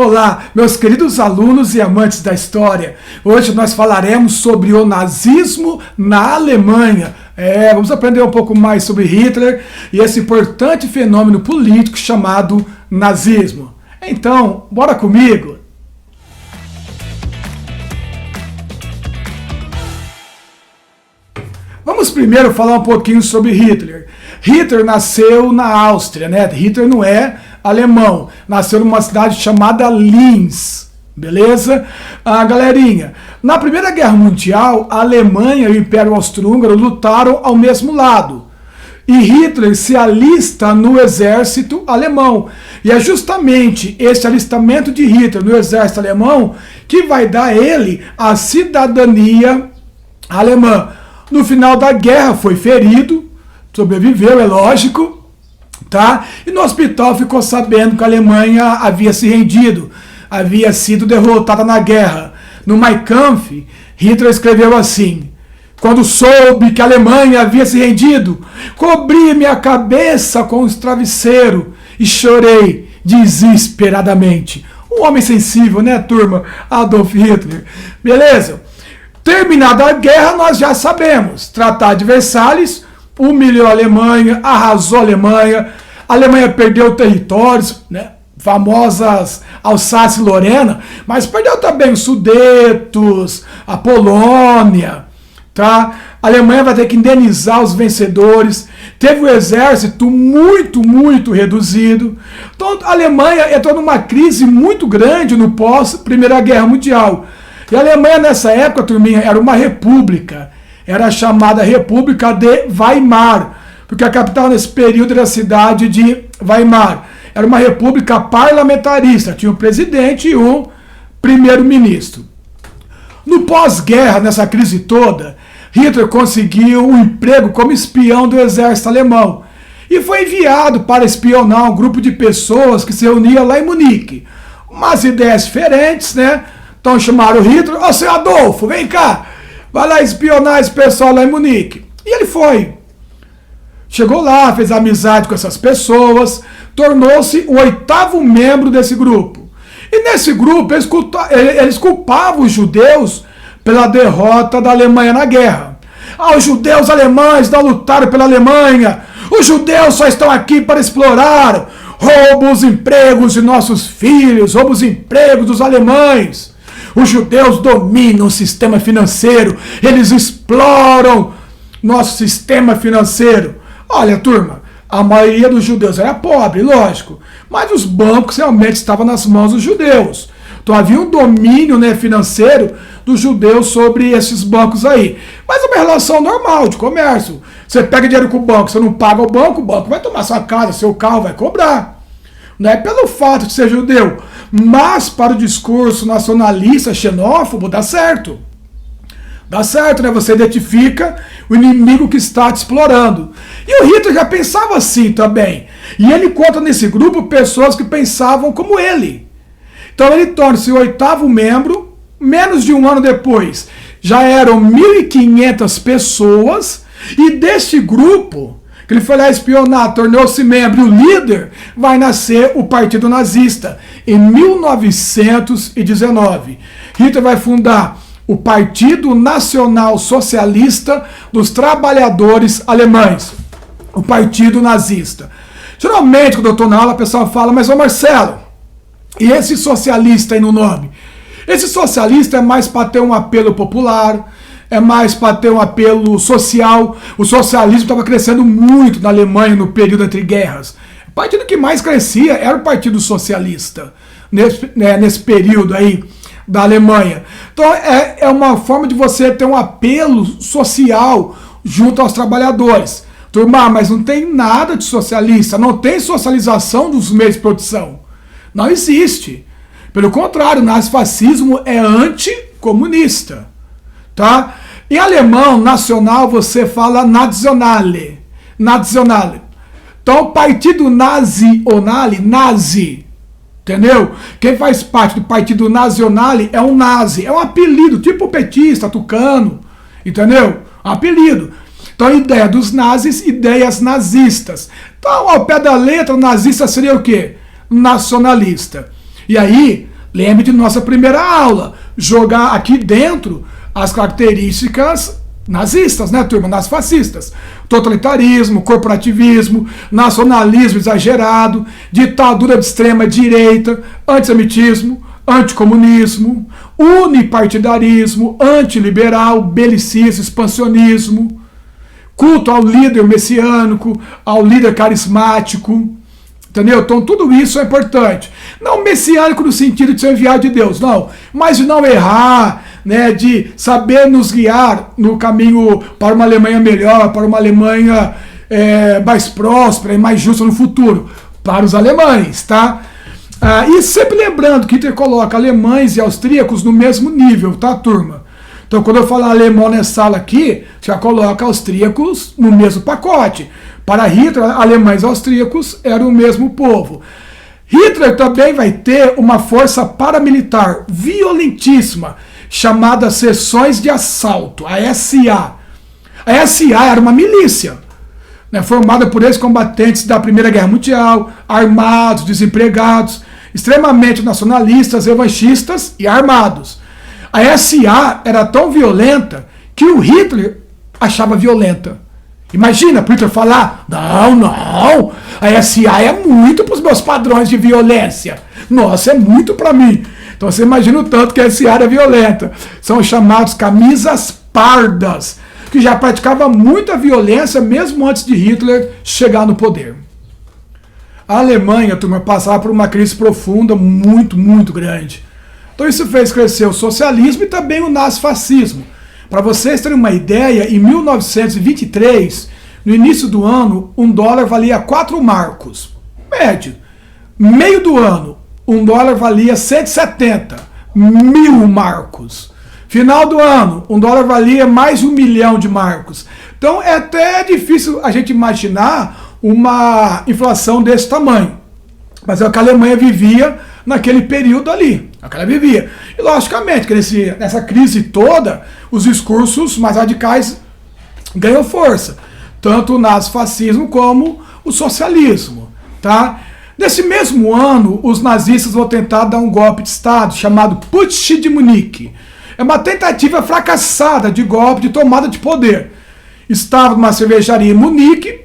Olá, meus queridos alunos e amantes da história. Hoje nós falaremos sobre o nazismo na Alemanha. Vamos aprender um pouco mais sobre Hitler e esse importante fenômeno político chamado nazismo. Então, bora comigo! Vamos primeiro falar um pouquinho sobre Hitler. Hitler nasceu na Áustria, né? Hitler não é alemão, nasceu numa cidade chamada Linz, beleza? Galerinha, na Primeira Guerra Mundial, a Alemanha e o Império Austro-Húngaro lutaram ao mesmo lado. E Hitler se alista no exército alemão. E é justamente esse alistamento de Hitler no exército alemão que vai dar a ele a cidadania alemã. No final da guerra foi ferido, sobreviveu, é lógico, tá? E no hospital ficou sabendo que a Alemanha havia se rendido, havia sido derrotada na guerra. No Mein Kampf, Hitler escreveu assim: quando soube que a Alemanha havia se rendido, cobri minha cabeça com os travesseiros e chorei desesperadamente. Um homem sensível, né, turma? Adolf Hitler. Beleza? Terminada a guerra, nós já sabemos. Tratado de Versalhes humilhou a Alemanha, arrasou a Alemanha perdeu territórios, né? Famosas Alsácia e Lorena, mas perdeu também os Sudetos, a Polônia, tá? A Alemanha vai ter que indenizar os vencedores, teve o exército muito reduzido, então a Alemanha entrou numa crise muito grande no pós-Primeira Guerra Mundial. E a Alemanha nessa época, turminha, era uma república, era chamada República de Weimar, porque a capital nesse período era a cidade de Weimar. Era uma república parlamentarista, tinha um presidente e um primeiro-ministro. No pós-guerra, nessa crise toda, Hitler conseguiu um emprego como espião do exército alemão e foi enviado para espionar um grupo de pessoas que se reunia lá em Munique. Umas ideias diferentes, né? Então chamaram o Hitler: ó, seu Adolfo, vem cá, vai lá espionar esse pessoal lá em Munique. E ele foi. Chegou lá, fez amizade com essas pessoas, tornou-se o 8º membro desse grupo. E nesse grupo eles culpavam os judeus pela derrota da Alemanha na guerra. Os judeus alemães não lutaram pela Alemanha, os judeus só estão aqui para explorar, roubam os empregos de nossos filhos, roubam os empregos dos alemães. Os judeus dominam o sistema financeiro, eles exploram nosso sistema financeiro. Olha, turma, a maioria dos judeus era pobre, lógico, mas os bancos realmente estavam nas mãos dos judeus. Então havia um domínio, né, financeiro dos judeus sobre esses bancos aí. Mas é uma relação normal de comércio. Você pega dinheiro com o banco, você não paga o banco vai tomar sua casa, seu carro, vai cobrar. Não é pelo fato de ser judeu, mas para o discurso nacionalista, xenófobo, dá certo. Dá certo, né? Você identifica o inimigo que está te explorando. E o Hitler já pensava assim também. E ele conta nesse grupo pessoas que pensavam como ele. Então ele torna-se o 8º membro, menos de um ano depois. Já eram 1.500 pessoas, e deste grupo que ele foi lá espionar, tornou-se membro, e o líder vai nascer o Partido Nazista em 1919. Hitler vai fundar o Partido Nacional Socialista dos Trabalhadores Alemães, o Partido Nazista. Geralmente, quando eu estou na aula, a pessoa fala: mas ô Marcelo, e esse socialista aí no nome? Esse socialista é mais para ter um apelo popular, é mais para ter um apelo social. O socialismo estava crescendo muito na Alemanha no período entre guerras. O partido que mais crescia era o Partido Socialista, nesse período aí da Alemanha. Então é uma forma de você ter um apelo social junto aos trabalhadores. Turma, mas não tem nada de socialista, não tem socialização dos meios de produção. Não existe. Pelo contrário, o nazifascismo é anticomunista. Tá? Em alemão, nacional, você fala Nationale. Nationale. Então, o partido Nationale, nazi. Entendeu? Quem faz parte do partido Nationale é um nazi. É um apelido, tipo petista, tucano. Entendeu? Um apelido. Então, a ideia dos nazis, ideias nazistas. Então, ao pé da letra, o nazista seria o quê? Nacionalista. E aí, Lembre de nossa primeira aula, jogar aqui dentro as características nazistas, né, turma? Nazifascistas. Totalitarismo, corporativismo, nacionalismo exagerado, ditadura de extrema direita, antissemitismo, anticomunismo, unipartidarismo, antiliberal, belicismo, expansionismo, culto ao líder messiânico, ao líder carismático, entendeu? Então tudo isso é importante. Não messiânico no sentido de ser enviado de Deus, não, mas de não errar, né, de saber nos guiar no caminho para uma Alemanha melhor, para uma Alemanha mais próspera e mais justa no futuro, para os alemães, tá? E sempre lembrando que Hitler coloca alemães e austríacos no mesmo nível, tá, turma? Então, quando eu falar alemão nessa sala aqui, já coloca austríacos no mesmo pacote. Para Hitler, alemães e austríacos eram o mesmo povo. Hitler também vai ter uma força paramilitar violentíssima, chamada Seções de Assalto, a SA. A SA era uma milícia, né, formada por ex-combatentes da Primeira Guerra Mundial, armados, desempregados, extremamente nacionalistas, revanchistas e armados. A SA era tão violenta que o Hitler achava violenta. Imagina, o Hitler falar, não, a SA é muito para os meus padrões de violência. Nossa, é muito para mim. Então você imagina o tanto que a SA era violenta. São os chamados camisas pardas, que já praticava muita violência mesmo antes de Hitler chegar no poder. A Alemanha, turma, passava por uma crise profunda, muito, muito grande. Então isso fez crescer o socialismo e também o nazifascismo. Para vocês terem uma ideia, em 1923, no início do ano, $1 valia 4 marcos. Médio. Meio do ano, $1 valia 170 mil marcos. Final do ano, $1 valia mais de 1 milhão de marcos. Então é até difícil a gente imaginar uma inflação desse tamanho. Mas é o que a Alemanha vivia naquele período ali. É o que ela vivia. E logicamente, que nessa crise toda, os discursos mais radicais ganham força. Tanto o nazifascismo como o socialismo. Tá? Nesse mesmo ano, os nazistas vão tentar dar um golpe de Estado chamado Putsch de Munique. É uma tentativa fracassada de golpe de tomada de poder. Estava numa cervejaria em Munique,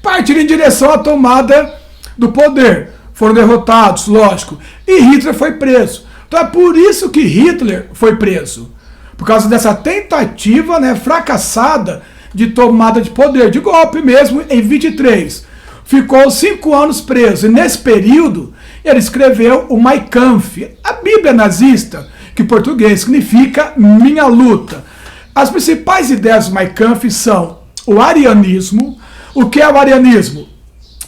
partindo em direção à tomada do poder. Foram derrotados, lógico, e Hitler foi preso. Então é por isso que Hitler foi preso. Por causa dessa tentativa, né, fracassada de tomada de poder, de golpe mesmo, em 23. Ficou 5 anos preso, e nesse período ele escreveu o Mein Kampf, a Bíblia nazista, que em português significa Minha Luta. As principais ideias do Mein Kampf são o arianismo. O que é o arianismo?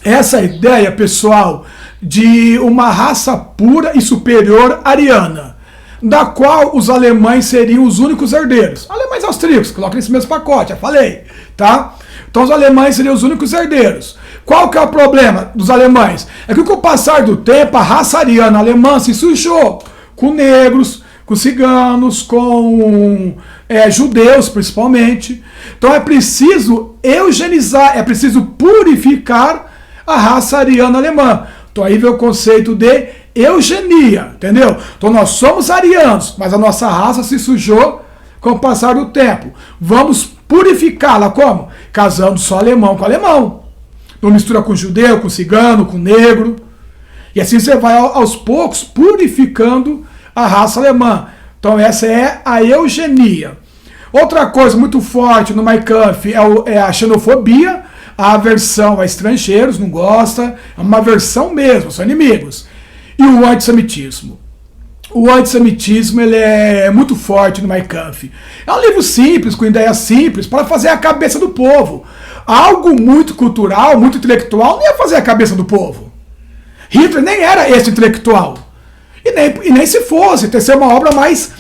Essa ideia, pessoal, de uma raça pura e superior ariana, da qual os alemães seriam os únicos herdeiros. Alemães austríacos, coloca nesse mesmo pacote, já falei, tá? Então os alemães seriam os únicos herdeiros. Qual que é o problema dos alemães? É que com o passar do tempo, a raça ariana alemã se sujou com negros, com ciganos, com judeus principalmente. Então é preciso eugenizar, é preciso purificar a raça ariana alemã. Então aí vem o conceito de eugenia, entendeu? Então nós somos arianos, mas a nossa raça se sujou com o passar do tempo. Vamos purificá-la como? Casando só alemão com alemão. Não mistura com judeu, com cigano, com negro. E assim você vai aos poucos purificando a raça alemã. Então essa é a eugenia. Outra coisa muito forte no Mein Kampf é a xenofobia, a aversão a estrangeiros, não gosta, é uma aversão mesmo, são inimigos. E o antissemitismo. O antissemitismo ele é muito forte no Mein Kampf. É um livro simples, com ideias simples, para fazer a cabeça do povo. Algo muito cultural, muito intelectual, não ia fazer a cabeça do povo. Hitler nem era esse intelectual. E nem se fosse, ter que ser uma obra mais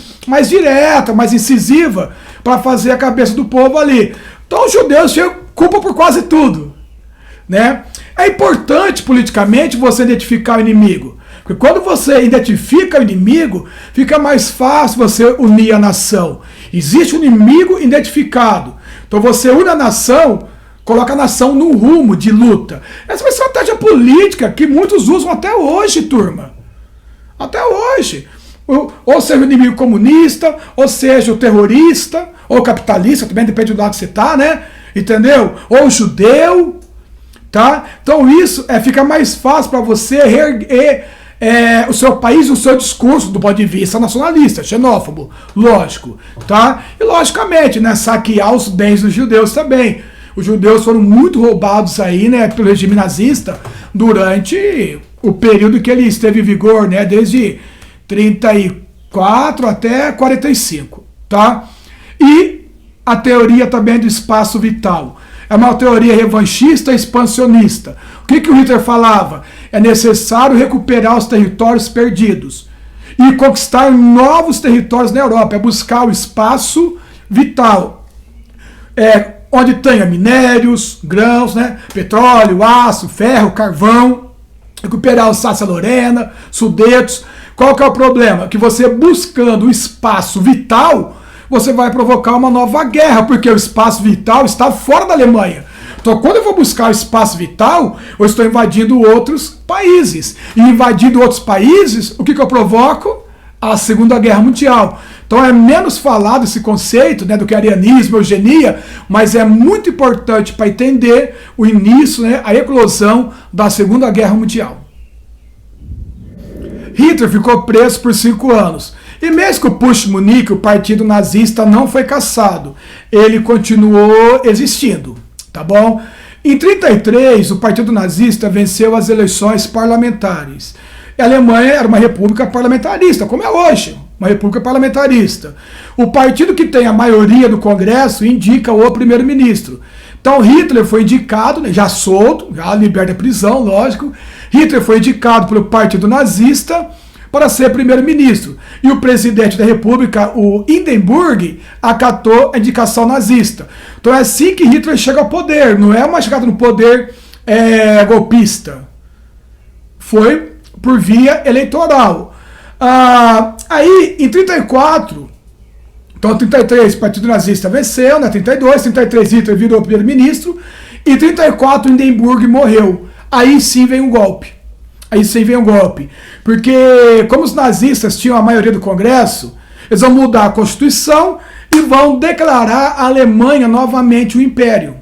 direta, mais incisiva, para fazer a cabeça do povo ali. Então os judeus tinham culpa por quase tudo, né? É importante politicamente você identificar o inimigo, porque quando você identifica o inimigo, fica mais fácil você unir a nação. Existe um inimigo identificado, então você une a nação, coloca a nação num rumo de luta. Essa é uma estratégia política que muitos usam até hoje, turma. Até hoje. Ou seja o inimigo comunista, ou seja o terrorista, ou capitalista, também depende do lado que você está, né? Entendeu? Ou o judeu, tá? Então isso fica mais fácil para você reerguer o seu país, o seu discurso do ponto de vista nacionalista, xenófobo, lógico, tá? E logicamente, né, saquear os bens dos judeus também. Os judeus foram muito roubados aí, né, pelo regime nazista durante o período que ele esteve em vigor, né, desde 34 até 45, tá? E a teoria também do espaço vital. É uma teoria revanchista e expansionista. O que o Hitler falava? É necessário recuperar os territórios perdidos e conquistar novos territórios na Europa. É buscar o espaço vital. Onde tenha minérios, grãos, né? Petróleo, aço, ferro, carvão. Recuperar o Alsácia-Lorena, Sudetos. Qual que é o problema? Que você buscando o espaço vital, você vai provocar uma nova guerra, porque o espaço vital está fora da Alemanha. Então, quando eu vou buscar o espaço vital, eu estou invadindo outros países. E invadindo outros países, o que eu provoco? A Segunda Guerra Mundial. Então, é menos falado esse conceito, né, do que arianismo, eugenia, mas é muito importante para entender o início, né, a eclosão da Segunda Guerra Mundial. Hitler ficou preso por 5 anos. E mesmo que o Putsch Munique, o partido nazista, não foi cassado, ele continuou existindo, tá bom? Em 1933, o partido nazista venceu as eleições parlamentares. A Alemanha era uma república parlamentarista, como é hoje, uma república parlamentarista. O partido que tem a maioria do Congresso indica o primeiro-ministro. Então Hitler foi indicado, né, já solto, já liberto da prisão, lógico. Hitler foi indicado pelo partido nazista para ser primeiro-ministro. E o presidente da República, o Hindenburg, acatou a indicação nazista. Então é assim que Hitler chega ao poder, não é uma chegada no poder golpista. Foi por via eleitoral. Aí, em 1934, então, 33, o Partido Nazista venceu, né? 32, 33, Hitler virou primeiro-ministro, e 34, Hindenburg morreu. Aí sim vem um golpe. Porque, como os nazistas tinham a maioria do Congresso, eles vão mudar a Constituição e vão declarar a Alemanha novamente um império.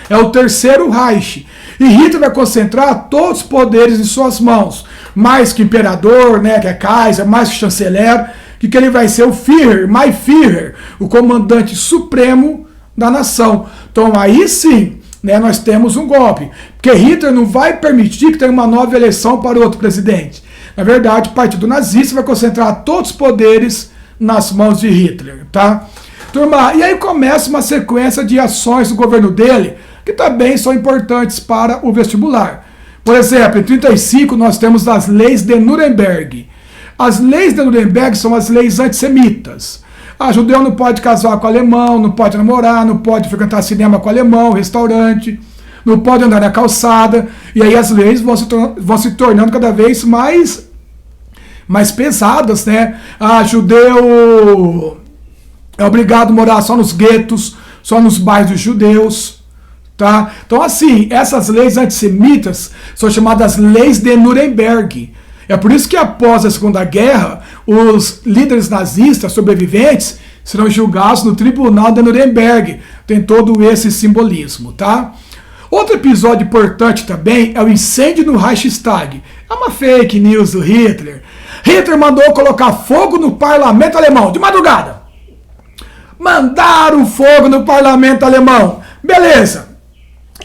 É o terceiro Reich. E Hitler vai concentrar todos os poderes em suas mãos. Mais que imperador, né, que é Kaiser, mais que chanceler, que ele vai ser o Führer, Mein Führer, o comandante supremo da nação. Então aí sim, né, nós temos um golpe. Porque Hitler não vai permitir que tenha uma nova eleição para outro presidente. Na verdade, o Partido Nazista vai concentrar todos os poderes nas mãos de Hitler, tá? Turma, e aí começa uma sequência de ações do governo dele, que também são importantes para o vestibular. Por exemplo, em 1935 nós temos as leis de Nuremberg. As leis de Nuremberg são as leis antissemitas. Judeu não pode casar com alemão, não pode namorar, não pode frequentar cinema com alemão, restaurante, não pode andar na calçada. E aí as leis vão se tornando cada vez mais pesadas, né? Judeu é obrigado a morar só nos guetos, só nos bairros judeus. Tá? Então, assim, essas leis antissemitas são chamadas leis de Nuremberg. É por isso que após a Segunda Guerra, os líderes nazistas sobreviventes serão julgados no Tribunal de Nuremberg. Tem todo esse simbolismo, tá? Outro episódio importante também é o incêndio no Reichstag. É uma fake news do Hitler. Hitler mandou colocar fogo no parlamento alemão, de madrugada. Mandaram fogo no parlamento alemão. Beleza.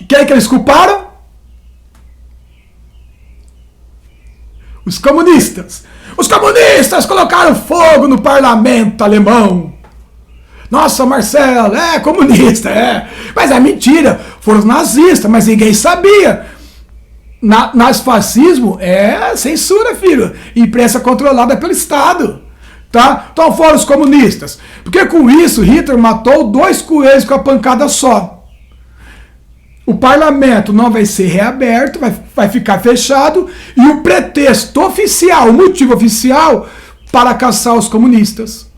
Quem que eles culparam? Os comunistas. Os comunistas colocaram fogo no parlamento alemão. Nossa, Marcelo, é comunista, é. Mas é mentira. Foram os nazistas, mas ninguém sabia. Nazifascismo é censura, filho. Imprensa controlada pelo Estado. Tá? Então foram os comunistas. Porque com isso, Hitler matou 2 coelhos com a pancada só. O parlamento não vai ser reaberto, vai ficar fechado, e o pretexto oficial, o motivo oficial, para caçar os comunistas.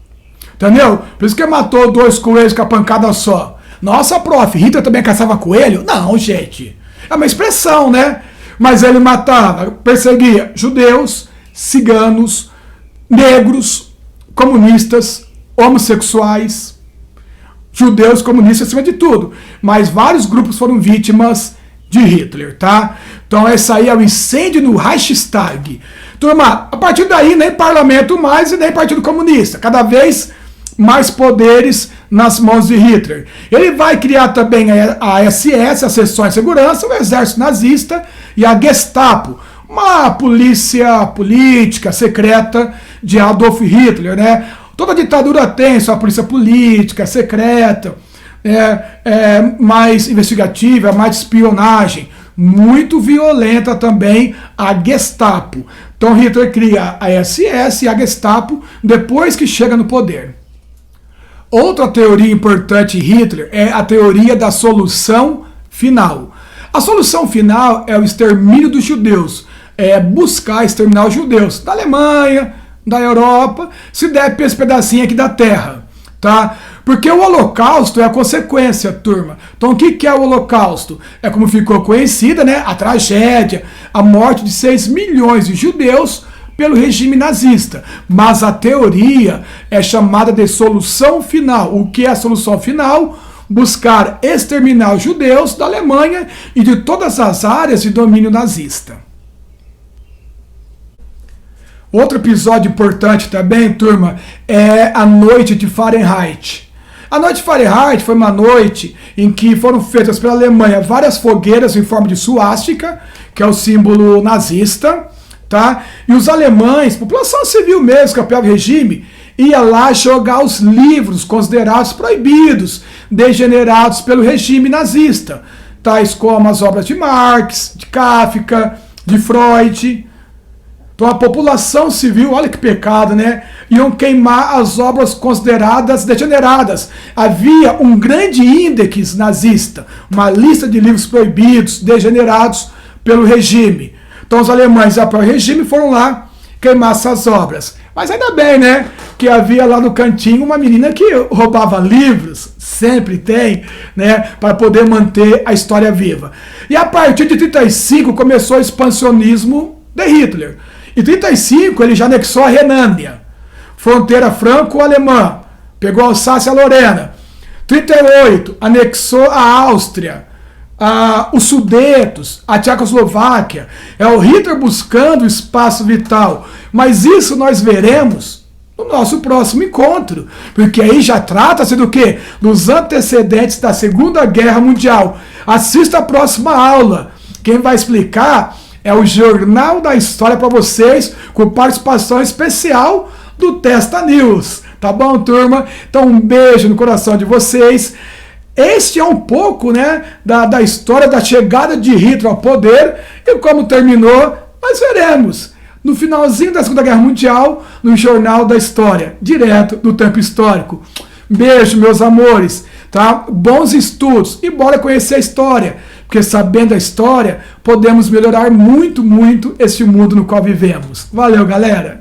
Entendeu? Por isso que ele matou 2 coelhos com a pancada só. Nossa, prof, Hitler também caçava coelho? Não, gente. É uma expressão, né? Mas ele matava, perseguia judeus, ciganos, negros, comunistas, homossexuais, judeus, comunistas, acima de tudo. Mas vários grupos foram vítimas de Hitler, tá? Então esse aí é o incêndio no Reichstag. Turma, a partir daí nem parlamento mais e nem Partido Comunista. Cada vez mais poderes nas mãos de Hitler. Ele vai criar também a SS, as seções de segurança, o exército nazista e a Gestapo, uma polícia política secreta de Adolf Hitler, né? Toda ditadura tem sua polícia política, secreta, mais investigativa, mais de espionagem, muito violenta também a Gestapo. Então Hitler cria a SS e a Gestapo depois que chega no poder. Outra teoria importante de Hitler é a teoria da solução final. A solução final é o extermínio dos judeus, é buscar exterminar os judeus da Alemanha, da Europa, se der esse pedacinho aqui da Terra, tá? Porque o Holocausto é a consequência, turma. Então o que é o Holocausto? É como ficou conhecida, né? A tragédia, a morte de 6 milhões de judeus pelo regime nazista. Mas a teoria é chamada de solução final. O que é a solução final? Buscar exterminar os judeus da Alemanha e de todas as áreas de domínio nazista. Outro episódio importante também, turma, é a Noite de Fahrenheit. A Noite de Fahrenheit foi uma noite em que foram feitas pela Alemanha várias fogueiras em forma de suástica, que é o símbolo nazista, tá? E os alemães, população civil mesmo, que apoiava o regime, ia lá jogar os livros considerados proibidos, degenerados pelo regime nazista, tais como as obras de Marx, de Kafka, de Freud. Então a população civil, olha que pecado, né? Iam queimar as obras consideradas degeneradas. Havia um grande índex nazista, uma lista de livros proibidos, degenerados pelo regime. Então os alemães apoiaram o regime e foram lá queimar essas obras. Mas ainda bem, né? Que havia lá no cantinho uma menina que roubava livros, sempre tem, né? Para poder manter a história viva. E a partir de 1935 começou o expansionismo de Hitler. Em 1935 ele já anexou a Renânia, fronteira franco-alemã, pegou a Alsácia-Lorena. Em 1938 anexou a Áustria, os Sudetos, a Tchecoslováquia. É o Hitler buscando o espaço vital. Mas isso nós veremos no nosso próximo encontro, porque aí já trata-se do quê? Dos antecedentes da Segunda Guerra Mundial. Assista a próxima aula. Quem vai explicar é o Jornal da História para vocês, com participação especial do Testa News. Tá bom, turma? Então um beijo no coração de vocês. Este é um pouco, né, da história da chegada de Hitler ao poder e como terminou, nós veremos no finalzinho da Segunda Guerra Mundial, no Jornal da História, direto do Tempo Histórico. Beijo, meus amores, tá? Bons estudos e bora conhecer a história, porque sabendo a história, podemos melhorar muito, muito esse mundo no qual vivemos. Valeu, galera!